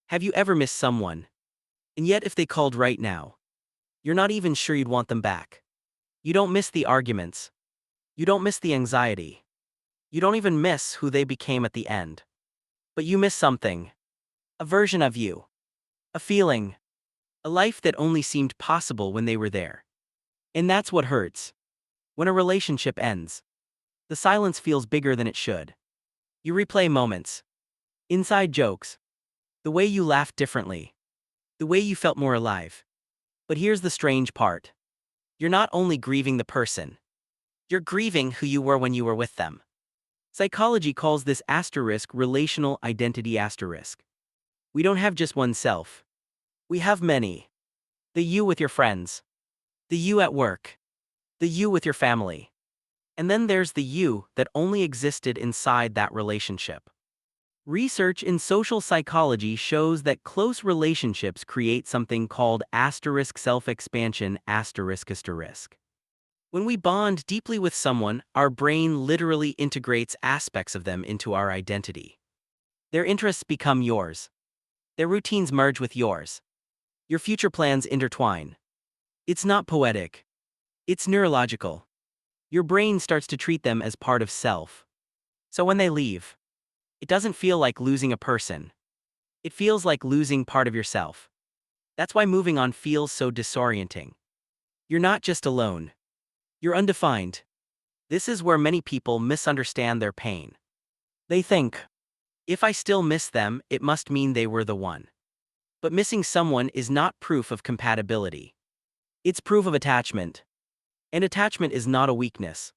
Have you ever missed someone? And yet, if they called right now, you're not even sure you'd want them back. You don't miss the arguments. You don't miss the anxiety. You don't even miss who they became at the end. But you miss something. A version of you. A feeling. A life that only seemed possible when they were there. And that's what hurts. When a relationship ends, the silence feels bigger than it should. You replay moments. Inside jokes. The way you laughed differently. The way you felt more alive. But here's the strange part. You're not only grieving the person. You're grieving who you were when you were with them. Psychology calls this asterisk relational identity asterisk. We don't have just one self. We have many. The you with your friends. The you at work. The you with your family. And then there's the you that only existed inside that relationship. Research in social psychology shows that close relationships create something called asterisk self-expansion asterisk asterisk. When we bond deeply with someone, our brain literally integrates aspects of them into our identity. Their interests become yours. Their routines merge with yours. Your future plans intertwine. It's not poetic. It's neurological. Your brain starts to treat them as part of self. So when they leave, it doesn't feel like losing a person. It feels like losing part of yourself. That's why moving on feels so disorienting. You're not just alone. You're undefined. This is where many people misunderstand their pain. They think, if I still miss them, it must mean they were the one. But missing someone is not proof of compatibility. It's proof of attachment. And attachment is not a weakness.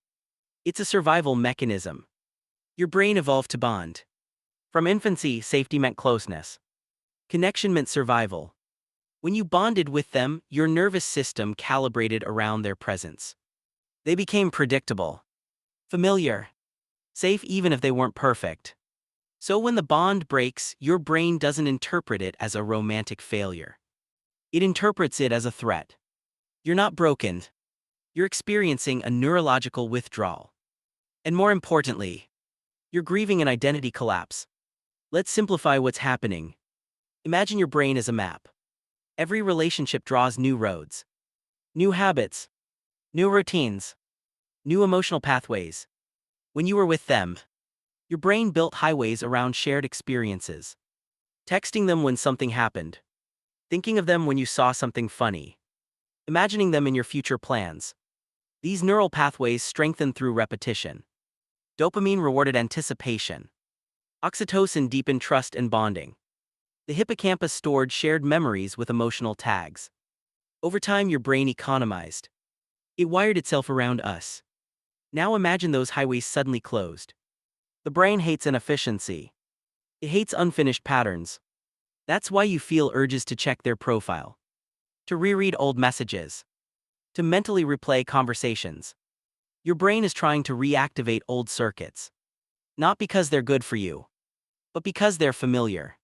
It's a survival mechanism. Your brain evolved to bond. From infancy, safety meant closeness. Connection meant survival. When you bonded with them, your nervous system calibrated around their presence. They became predictable, familiar, safe even if they weren't perfect. So when the bond breaks, your brain doesn't interpret it as a romantic failure. It interprets it as a threat. You're not broken. You're experiencing a neurological withdrawal. And more importantly, you're grieving an identity collapse. Let's simplify what's happening. Imagine your brain as a map. Every relationship draws new roads, new habits, new routines, new emotional pathways. When you were with them, your brain built highways around shared experiences. Texting them when something happened. Thinking of them when you saw something funny. Imagining them in your future plans. These neural pathways strengthen through repetition. Dopamine rewarded anticipation. Oxytocin deepened trust and bonding. The hippocampus stored shared memories with emotional tags. Over time, your brain economized. It wired itself around us. Now imagine those highways suddenly closed. The brain hates inefficiency. It hates unfinished patterns. That's why you feel urges to check their profile, to reread old messages, to mentally replay conversations. Your brain is trying to reactivate old circuits. Not because they're good for you, but because they're familiar.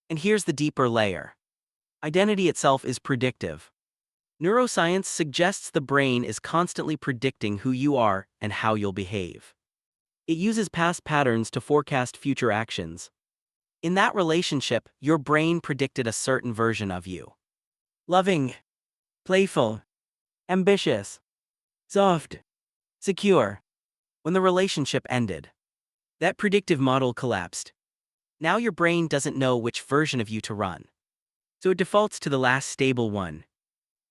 And here's the deeper layer. Identity itself is predictive. Neuroscience suggests the brain is constantly predicting who you are and how you'll behave. It uses past patterns to forecast future actions. In that relationship, your brain predicted a certain version of you. Loving, playful, ambitious, soft, secure. When the relationship ended, that predictive model collapsed. Now your brain doesn't know which version of you to run. So it defaults to the last stable one.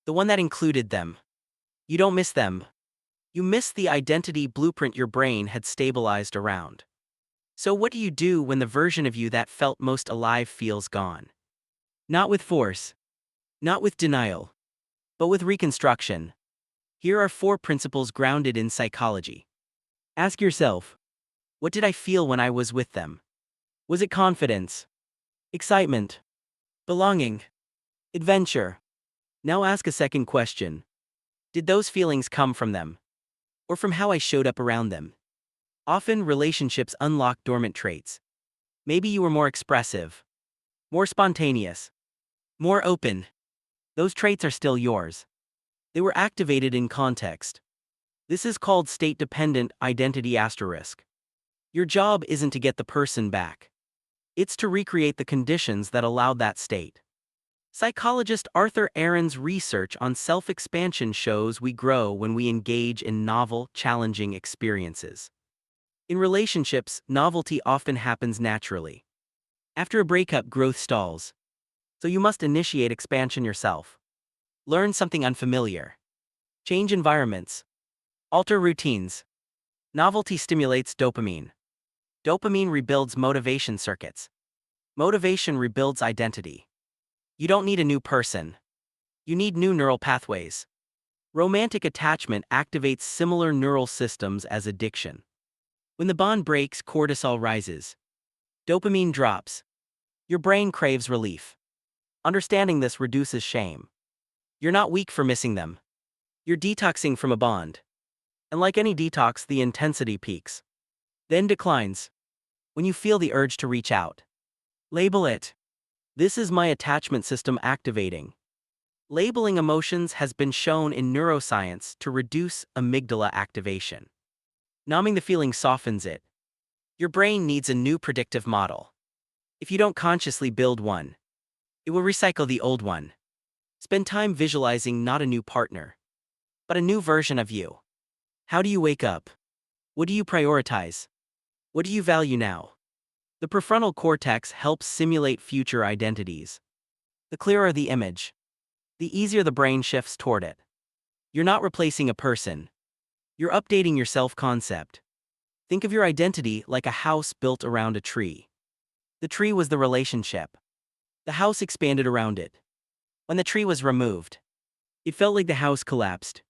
The one that included them. You don't miss them. You miss the identity blueprint your brain had stabilized around. So what do you do when the version of you that felt most alive feels gone? Not with force. Not with denial. But with reconstruction. Here are 4 principles grounded in psychology. Ask yourself, what did I feel when I was with them? Was it confidence? Excitement? Belonging? Adventure? Now ask a second question. Did those feelings come from them? Or from how I showed up around them? Often relationships unlock dormant traits. Maybe you were more expressive, more spontaneous, more open. Those traits are still yours. They were activated in context. This is called state-dependent identity asterisk. Your job isn't to get the person back. It's to recreate the conditions that allowed that state. Psychologist Arthur Aaron's research on self-expansion shows we grow when we engage in novel, challenging experiences. In relationships, novelty often happens naturally. After a breakup, growth stalls. So you must initiate expansion yourself. Learn something unfamiliar. Change environments. Alter routines. Novelty stimulates dopamine. Dopamine rebuilds motivation circuits. Motivation rebuilds identity. You don't need a new person. You need new neural pathways. Romantic attachment activates similar neural systems as addiction. When the bond breaks, cortisol rises. Dopamine drops. Your brain craves relief. Understanding this reduces shame. You're not weak for missing them. You're detoxing from a bond. And like any detox, the intensity peaks. Then declines. When you feel the urge to reach out. Label it. This is my attachment system activating. Labeling emotions has been shown in neuroscience to reduce amygdala activation. Numbing the feeling softens it. Your brain needs a new predictive model. If you don't consciously build one, it will recycle the old one. Spend time visualizing not a new partner, but a new version of you. How do you wake up? What do you prioritize? What do you value now? The prefrontal cortex helps simulate future identities. The clearer the image, the easier the brain shifts toward it. You're not replacing a person. You're updating your self-concept. Think of your identity like a house built around a tree. The tree was the relationship. The house expanded around it. When the tree was removed, it felt like the house collapsed.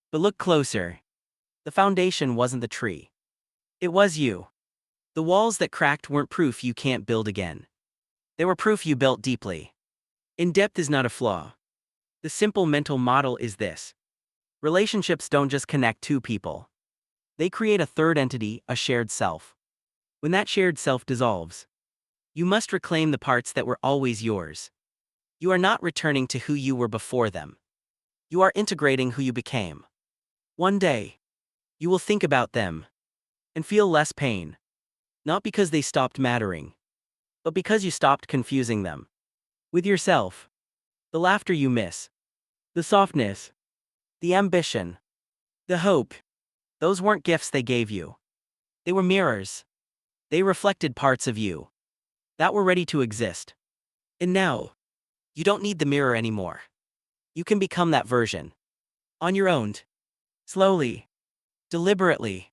But look closer. The foundation wasn't the tree. It was you. The walls that cracked weren't proof you can't build again. They were proof you built deeply. In-depth is not a flaw. The simple mental model is this. Relationships don't just connect two people. They create a third entity, a shared self. When that shared self dissolves, you must reclaim the parts that were always yours. You are not returning to who you were before them. You are integrating who you became. One day, you will think about them and feel less pain. Not because they stopped mattering, but because you stopped confusing them with yourself. The laughter you miss, the softness, the ambition, the hope, those weren't gifts they gave you. They were mirrors. They reflected parts of you that were ready to exist. And now, you don't need the mirror anymore. You can become that version. On your own. Slowly. Deliberately.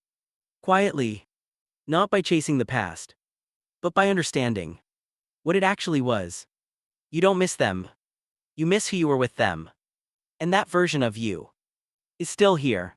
Quietly. Not by chasing the past, but by understanding what it actually was. You don't miss them. You miss who you were with them. And that version of you is still here.